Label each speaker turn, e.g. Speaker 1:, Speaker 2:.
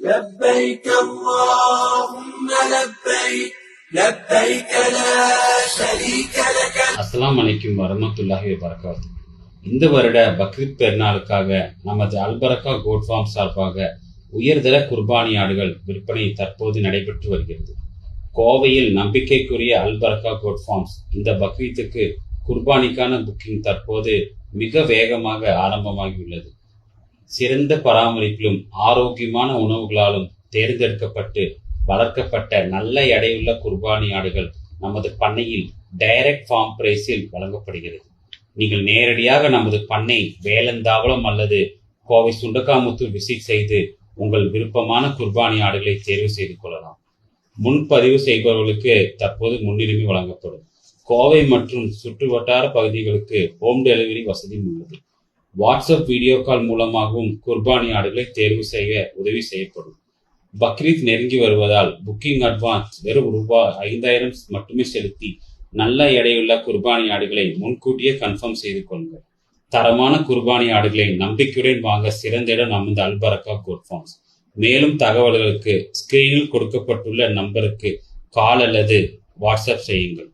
Speaker 1: لبيك اللهم لبيك لبيك لا شريك لك.
Speaker 2: அஸ்ஸலாமு அலைக்கும் வரஹ்மத்துல்லாஹி வபரகாத்துஹு. இந்த வருட பக்ரீத் பெருநாளுக்காக நமது அல்பரக்கா கோட் ஃபார்ம் சார்பாக உயர்தர குர்பானி ஆடுகள் விற்பனை தற்போது நடைபெற்று வருகிறது. கோவையில் நம்பிக்கைக்குரிய அல்பரக்கா கோட் ஃபார்ம்ஸ் இந்த பக்ரீத்துக்கு குர்பானிக்கான புக்கிங் தற்போது மிக வேகமாக ஆரம்பமாகியுள்ளது. சிறந்த பராமரிப்பிலும் ஆரோக்கியமான உணவுகளாலும் தேர்ந்தெடுக்கப்பட்டு வளர்க்கப்பட்ட நல்ல எடையுள்ள குர்பானி ஆடுகள் நமது பண்ணையில் டைரக்ட் ஃபார்ம் பிரைஸில் வழங்கப்படுகிறது. நீங்கள் நேரடியாக நமது பண்ணை வேலந்தாவளம் அல்லது கோவை சுண்டக்காமுத்தூர் விசிட் செய்து உங்கள் விருப்பமான குர்பானி ஆடுகளை தேர்வு செய்து கொள்ளலாம். முன்பதிவு செய்பவர்களுக்கு தற்போது முன்னுரிமை வழங்கப்படும். கோவை மற்றும் சுற்று வட்டார பகுதிகளுக்கு ஹோம் டெலிவரி வசதியும் உள்ளது. வாட்ஸ்அப் வீடியோ கால் மூலமாகவும் குர்பானி ஆடுகளை தேர்வு செய்ய உதவி செய்யப்படும். பக்ரீத் நெருங்கி வருவதால் புக்கிங் அட்வான்ஸ் வெறும் ரூபாய் 5000 மட்டுமே செலுத்தி நல்ல எடையுள்ள குர்பானி ஆடுகளை முன்கூட்டியே கன்ஃபார்ம் செய்து கொள்ளுங்கள். தரமான குர்பானி ஆடுகளை நம்பிக்கையுடன் வாங்க சிறந்த இடம் நமது அல்பரக்கா கோட் ஃபார்ம்ஸ். மேலும் தகவல்களுக்கு ஸ்கிரீனில் கொடுக்கப்பட்டுள்ள நம்பருக்கு கால் அல்லது வாட்ஸ்அப் செய்யுங்கள்.